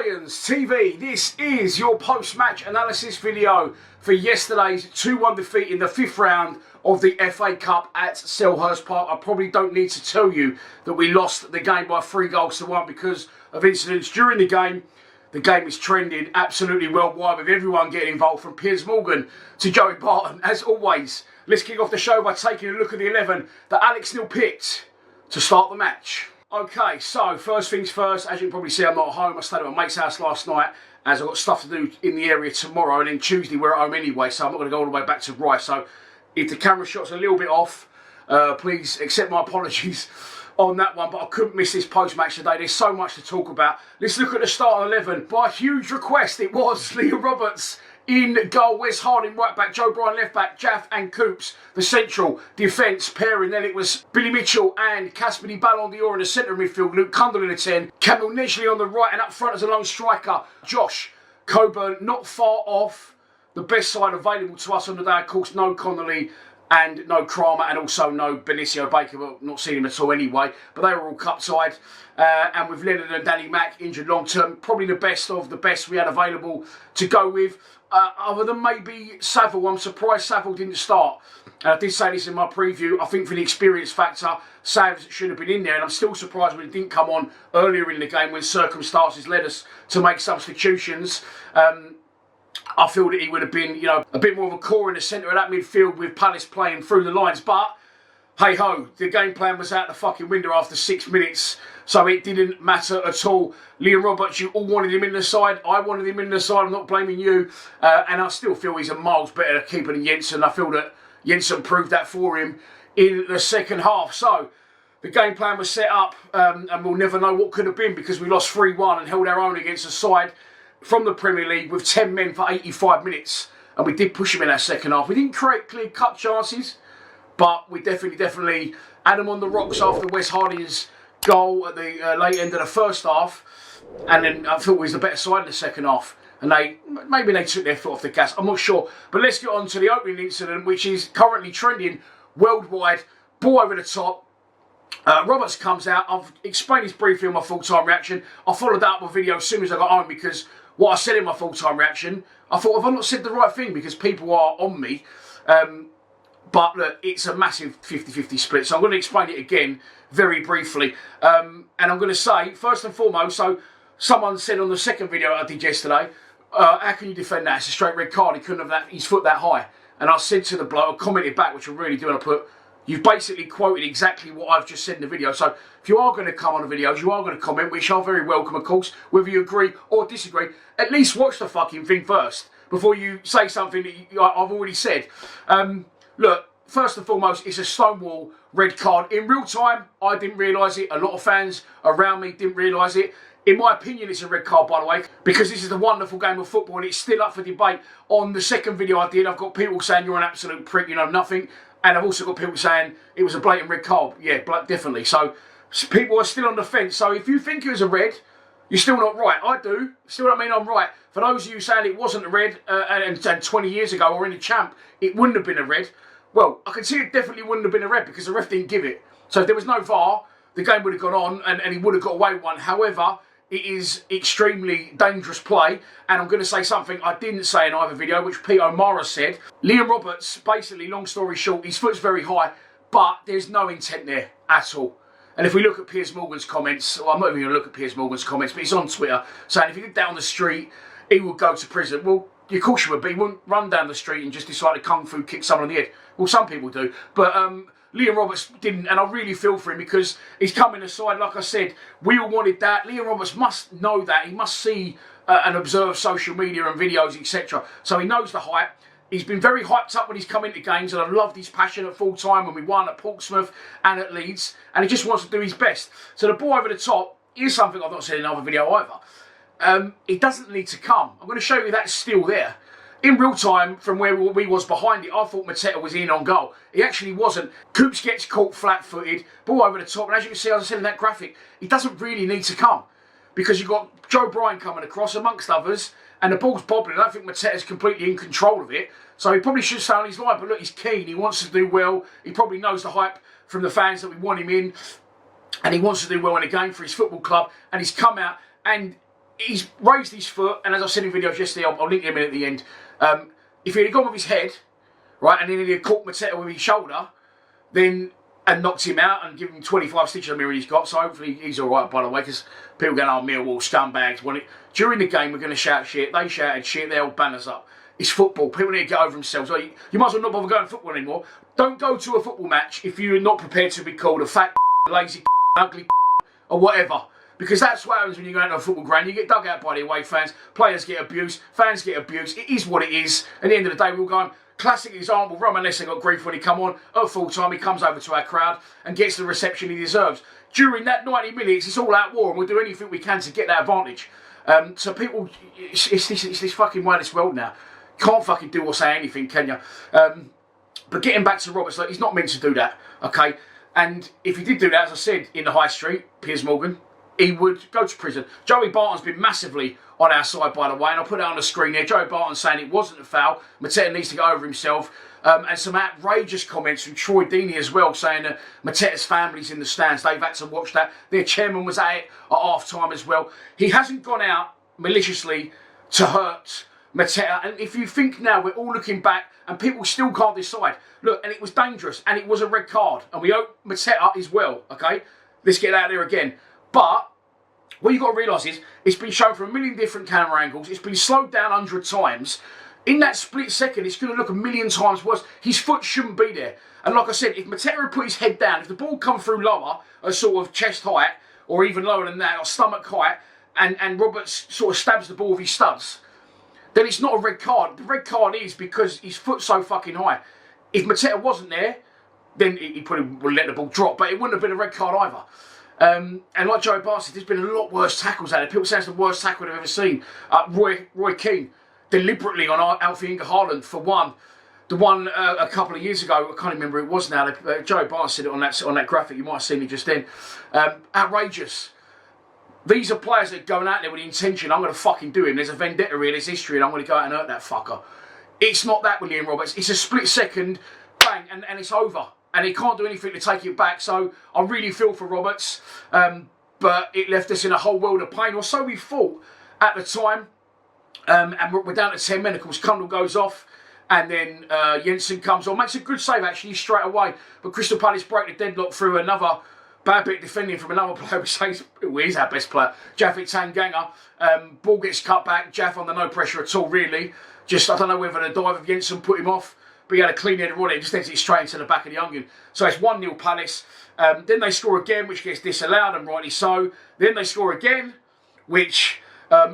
Lions TV, this is your post-match analysis video for yesterday's 2-1 defeat in the 5th round of the FA Cup at Selhurst Park. I probably don't need to tell you that we lost the game by 3-1 because of incidents during the game. The game is trending absolutely worldwide with everyone getting involved, from Piers Morgan to Joey Barton. As always, let's kick off the show by taking a look at the 11 that Alex Neil picked to start the match. Okay, so first things first, as you can probably see, I'm not at home. I stayed at my mate's house last night as I've got stuff to do in the area tomorrow, and then Tuesday we're at home anyway, so I'm not going to go all the way back to Rice. So if the camera shot's a little bit off, please accept my apologies on that one, but I couldn't miss this post-match today. There's so much to talk about. Let's look at the start of 11. By a huge request, it was Liam Roberts in goal, Wes Harding right back, Joe Bryan left back, Jaff and Coops the central defence pairing. Then it was Billy Mitchell and Casper Di Ballon d'Or in the centre of midfield, Luke Cundle in the 10, Camille Nedgley on the right, and up front as a lone striker, Josh Coburn. Not far off the best side available to us on the day. Of course, no Connolly and no Kramer, and also no Benicio Baker. Well, not seen him at all anyway, but they were all cup side. And with Leonard and Danny Mack injured long term, probably the best of the best we had available to go with. Other than maybe Saville, I'm surprised Saville didn't start. I did say this in my preview. I think for the experience factor, Savs should have been in there, and I'm still surprised when it didn't come on earlier in the game when circumstances led us to make substitutions. I feel that he would have been, a bit more of a core in the centre of that midfield with Palace playing through the lines. But hey ho, the game plan was out the fucking window after 6 minutes, so it didn't matter at all. Liam Roberts, you all wanted him in the side. I wanted him in the side. I'm not blaming you. And I still feel he's a miles better keeper than Jensen. I feel that Jensen proved that for him in the second half. So the game plan was set up, and we'll never know what could have been because we lost 3-1 and held our own against a side from the Premier League with 10 men for 85 minutes. And we did push him in that second half. We didn't create clear-cut chances, but we definitely had them on the rocks after Wes Harding's goal at the late end of the first half. And then I thought we was the better side in the second half. And maybe they took their foot off the gas. I'm not sure. But let's get on to the opening incident, which is currently trending worldwide. Ball over the top. Roberts comes out. I've explained this briefly in my full-time reaction. I followed that up with a video as soon as I got home because what I said in my full-time reaction, I thought, have I not said the right thing? Because people are on me. But look, it's a massive 50-50 split. So I'm going to explain it again very briefly. And I'm going to say, first and foremost, so someone said on the second video I did yesterday, how can you defend that? It's a straight red card. He couldn't have his foot that high. And I said to the bloke, I commented back, which I really do, and I put, you've basically quoted exactly what I've just said in the video. So if you are going to come on the videos, you are going to comment, which are very welcome, of course, whether you agree or disagree. At least watch the fucking thing first before you say something that I've already said. Look, first and foremost, it's a stonewall red card. In real time, I didn't realise it. A lot of fans around me didn't realise it. In my opinion, it's a red card, by the way, because this is a wonderful game of football and it's still up for debate. On the second video I did, I've got people saying you're an absolute prick, you know nothing. And I've also got people saying it was a blatant red card. Yeah, definitely. So people are still on the fence. So if you think it was a red, you're still not right. I do. Still don't mean I'm right. For those of you saying it wasn't a red and 20 years ago or in the champ, it wouldn't have been a red. Well, I can see it definitely wouldn't have been a red because the ref didn't give it. So if there was no VAR, the game would have gone on and he would have got away with one. However, it is extremely dangerous play. And I'm going to say something I didn't say in either video, which Pete O'Mara said. Liam Roberts, basically, long story short, his foot's very high, but there's no intent there at all. And if we look at Piers Morgan's comments, well, I'm not even going to look at Piers Morgan's comments, but he's on Twitter saying if he did that on the street, he would go to prison. Well, of course you would, but he wouldn't run down the street and just decide to kung fu kick someone on the head. Well, some people do, but Liam Roberts didn't, and I really feel for him because he's coming aside. Like I said, we all wanted that. Liam Roberts must know that. He must see and observe social media and videos, etc. So he knows the hype. He's been very hyped up when he's come into games, and I loved his passion at full time when we won at Portsmouth and at Leeds, and he just wants to do his best. So the ball over the top is something I've not said in another video either. It doesn't need to come. I'm going to show you that's still there. In real time, from where we was behind it, I thought Mateta was in on goal. He actually wasn't. Coops gets caught flat-footed, ball over the top, and as you can see, as I said in that graphic, he doesn't really need to come because you've got Joe Bryan coming across, amongst others, and the ball's bobbling. I don't think Mateta's completely in control of it, so he probably should stay on his line, but look, he's keen. He wants to do well. He probably knows the hype from the fans that we want him in, and he wants to do well in a game for his football club, and he's come out, and he's raised his foot, and as I said in videos yesterday, I'll link him in at the end. If he'd have gone with his head, right, and then he'd have caught Mateta with his shoulder, then and knocked him out and given him 25 stitches on the mirror he's got. So hopefully he's all right, by the way, because people going, oh, Millwall scumbags. During the game, we're going to shout shit. They shouted shit. They held banners up. It's football. People need to get over themselves. You might as well not bother going to football anymore. Don't go to a football match if you're not prepared to be called a fat, lazy, ugly, or whatever. Because that's what happens when you go into a football ground. You get dug out by the away fans. Players get abused. Fans get abused. It is what it is. At the end of the day, we'll go on. Classic example, Roman Nessa got grief when he come on at full time. He comes over to our crowd and gets the reception he deserves. During that 90 minutes, it's all out war, and we'll do anything we can to get that advantage. So people, it's this fucking way, this world now. Can't fucking do or say anything, can you? But getting back to Roberts, like, he's not meant to do that, okay? And if he did do that, as I said, in the High Street, Piers Morgan, he would go to prison. Joey Barton's been massively on our side, by the way, and I'll put it on the screen here. Joey Barton saying it wasn't a foul. Mateta needs to get over himself. And some outrageous comments from Troy Deeney as well, saying that Mateta's family's in the stands. They've had to watch that. Their chairman was at it at half-time as well. He hasn't gone out maliciously to hurt Mateta. And if you think now, we're all looking back and people still can't decide. Look, and it was dangerous and it was a red card. And we hope Mateta is well, okay? Let's get out there again. But what you've got to realise is, it's been shown from a million different camera angles. It's been slowed down 100 times. In that split second, it's going to look a million times worse. His foot shouldn't be there. And like I said, if Mateta had put his head down, if the ball come through lower, a sort of chest height, or even lower than that, or stomach height, and Roberts sort of stabs the ball with his studs, then it's not a red card. The red card is because his foot's so fucking high. If Mateta wasn't there, then he probably would let the ball drop, but it wouldn't have been a red card either. And like Joey Barton said, there's been a lot worse tackles out there. People say it's the worst tackle they've ever seen. Roy Keane, deliberately on Alfie Inga Haaland for one. The one a couple of years ago, I can't remember who it was now. Joey Barton said it on that graphic. You might have seen it just then. Outrageous. These are players that are going out there with the intention, I'm going to fucking do him. There's a vendetta here, there's history, and I'm going to go out and hurt that fucker. It's not that with Liam Roberts. It's a split second, bang, and it's over. And he can't do anything to take it back. So I really feel for Roberts. But it left us in a whole world of pain. Or so we thought at the time. And we're down to 10 men. Of course, Kundal goes off. And then Jensen comes on. Makes a good save, actually, straight away. But Crystal Palace break the deadlock through another bad bit defending from another player, which says, who is our best player, Jaffet Tanganga. Ball gets cut back. Jaff under no pressure at all, really. Just, I don't know whether the dive of Jensen put him off. But he had a clean header on it, just heads it straight into the back of the onion. So it's 1-0 Palace. Then they score again, which gets disallowed, and rightly so. Then they score again, which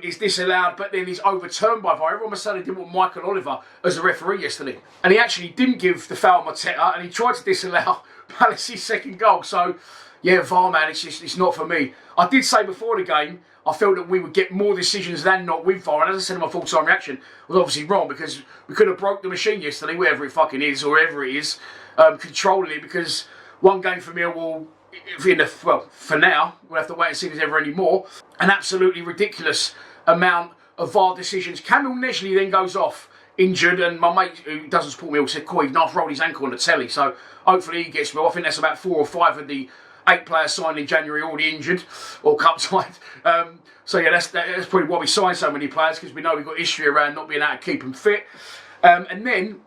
is disallowed, but then is overturned by VAR. Everyone was saying they didn't want Michael Oliver as a referee yesterday. And he actually didn't give the foul Mateta, and he tried to disallow Palace's second goal. So, yeah, VAR, man, it's not for me. I did say before the game, I felt that we would get more decisions than not with VAR. And as I said in my full-time reaction, was obviously wrong, because we could have broke the machine yesterday, wherever it fucking is, or wherever it is, controlling it, because one game for Millwall, for now, we'll have to wait and see if there's ever any more. An absolutely ridiculous amount of VAR decisions. Camille Nesley then goes off injured, and my mate who doesn't support me all said, "Coy, he's rolled his ankle on the telly," so hopefully he gets well. I think that's about 4 or 5 of the 8 players signed in January already injured or cup tied. So yeah, that's probably why we signed so many players, because we know we've got history around not being able to keep them fit. And then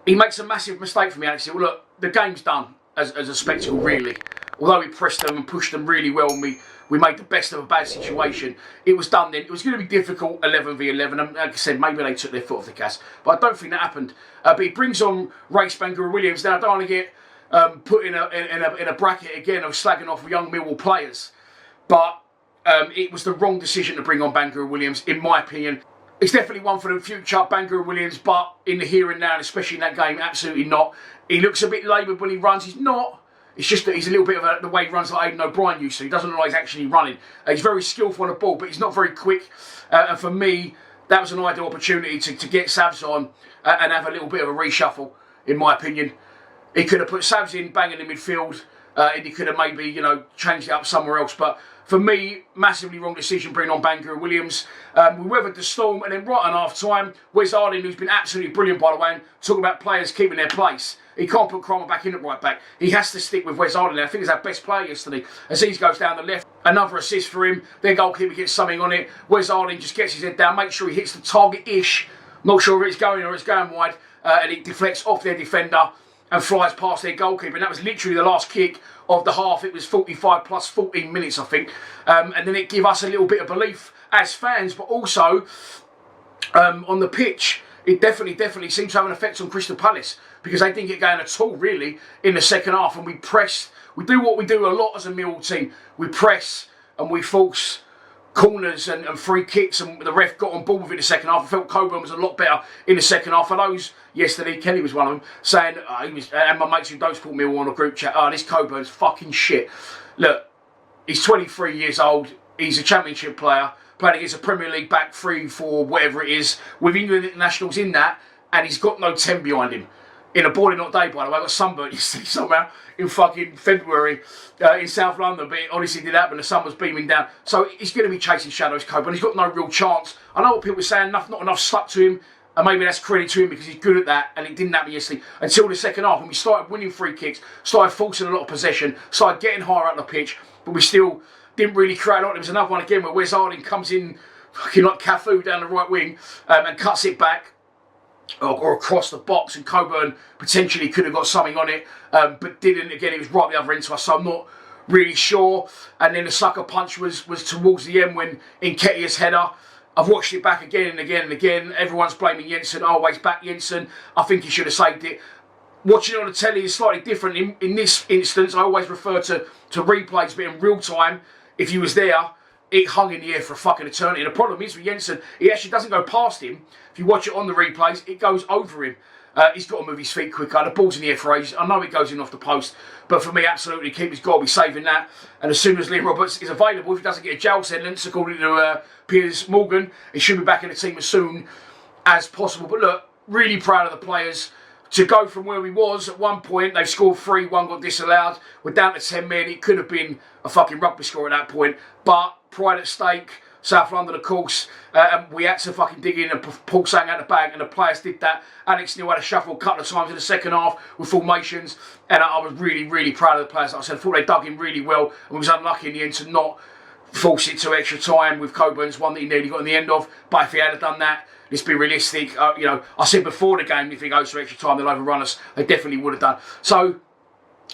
he makes a massive mistake for me, actually. Well, look, the game's done as a spectacle, really. Although we pressed them and pushed them really well, and we made the best of a bad situation, it was done then. It was going to be difficult, 11 v 11. And like I said, maybe they took their foot off the gas, but I don't think that happened. But he brings on Race Bangura Williams. Now, I don't want to get put in a bracket again of slagging off young Millwall players, but it was the wrong decision to bring on Bangura Williams, in my opinion. It's definitely one for the future, Bangura Williams, but in the here and now, and especially in that game, absolutely not. He looks a bit laboured when he runs. He's not. It's just that he's a little bit of the way he runs like Aidan O'Brien used to. He doesn't look like he's actually running. He's very skillful on the ball, but he's not very quick. And for me, that was an ideal opportunity to get Savs on and have a little bit of a reshuffle, in my opinion. He could have put Savs in, banging in midfield, and he could have maybe, changed it up somewhere else. But for me, massively wrong decision bringing on Bangura Williams. We weathered the storm, and then right on half-time, Wes Harding, who's been absolutely brilliant, by the way, and talking about players keeping their place. He can't put Cromer back in at right back. He has to stick with Wes Harding. I think he's our best player yesterday. Aziz goes down the left. Another assist for him. Their goalkeeper gets something on it. Wes Harding just gets his head down, makes sure he hits the target-ish. Not sure if it's going or it's going wide. And it deflects off their defender and flies past their goalkeeper. And that was literally the last kick of the half. It was 45 plus 14 minutes, I think. And then it gave us a little bit of belief as fans, but also on the pitch, it definitely seemed to have an effect on Crystal Palace, because they didn't get going at all, really, in the second half. And we pressed. We do what we do a lot as a Millwall team. We press and we force corners and free kicks, and the ref got on board with it in the second half. I felt Coburn was a lot better in the second half. For those yesterday, Kelly was one of them, saying, and my mates who don't support Millwall on a group chat, this Coburn's fucking shit. Look, he's 23 years old. He's a championship player, playing against a Premier League back 3, 4, whatever it is, with England internationals in that, and he's got no 10 behind him. In a boiling hot day, by the way, I got sunburnt yesterday somehow in fucking February in South London, but it honestly did happen. The sun was beaming down. So he's going to be chasing shadows, Coburn. He's got no real chance. I know what people are saying, not enough stuck to him, and maybe that's credit to him because he's good at that, and it didn't happen yesterday until the second half when we started winning free kicks, started forcing a lot of possession, started getting higher up the pitch, but we still didn't really create a lot. There was another one again where Wes Harding comes in fucking like Cafu down the right wing and cuts it back. Or across the box, and Coburn potentially could have got something on it, but didn't. Again, it was right the other end to us, so I'm not really sure. And then the sucker punch was towards the end when Nketiah's header. I've watched it back again and again and again. Everyone's blaming Jensen, always back Jensen. I think he should have saved it. Watching it on the telly is slightly different. In this instance, I always refer to replays, but in real time, if he was there, it hung in the air for a fucking eternity. And the problem is with Jensen, he actually doesn't go past him. If you watch it on the replays, it goes over him. He's got to move his feet quicker. The ball's in the air for ages. I know it goes in off the post, but for me, absolutely, keeper's got to be saving that. And as soon as Liam Roberts is available, if he doesn't get a jail sentence, according to Piers Morgan, he should be back in the team as soon as possible. But look, really proud of the players. To go from where we was at one point, they've scored 3, 1 got disallowed. We're down to 10 men. It could have been a fucking rugby score at that point. But pride at stake, South London, of course, and we had to fucking dig in and pull something out the bag, and the players did that. Alex Neil had a shuffle a couple of times in the second half with formations, and I was really proud of the players. Like I said, I thought they dug in really well, and we was unlucky in the end to not force it to extra time with Coburn's one that he nearly got in the end of. But if he had done that, let's be realistic. You know, I said before the game, if it goes to extra time, they'll overrun us. They definitely would have done. So,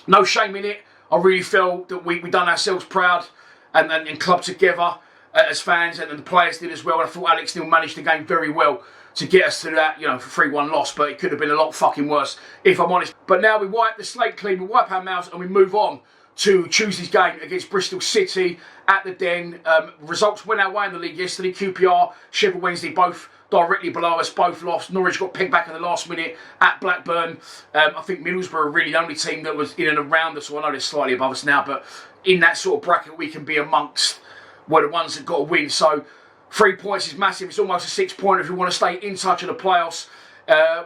no shame in it. I really felt that we done ourselves proud and clubbed together as fans, and the players did as well. And I thought Alex Neil managed the game very well to get us to that, you know, for 3-1 loss. But it could have been a lot fucking worse, if I'm honest. But now we wipe the slate clean, we wipe our mouths, and we move on to Tuesday's game against Bristol City at the Den. Results went our way in the league yesterday. QPR, Sheffield Wednesday, both directly below us, both lost. Norwich got pegged back in the last minute at Blackburn. I think Middlesbrough are really the only team that was in and around us. Well, I know they're slightly above us now, but in that sort of bracket we can be amongst were the ones that got a win. So 3 points is massive. It's almost a 6-pointer if we want to stay in touch of the playoffs.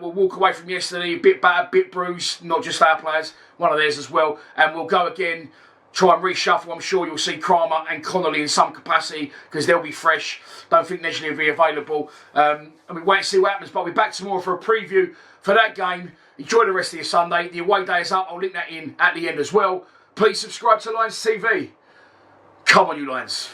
We'll walk away from yesterday a bit battered, a bit bruised, not just our players, one of theirs as well. And we'll go again, try and reshuffle. I'm sure you'll see Kramer and Connolly in some capacity because they'll be fresh. Don't think Nedgley will be available. And we wait and see what happens. But we'll be back tomorrow for a preview for that game. Enjoy the rest of your Sunday. The away day is up. I'll link that in at the end as well. Please subscribe to Lions TV. Come on, you Lions.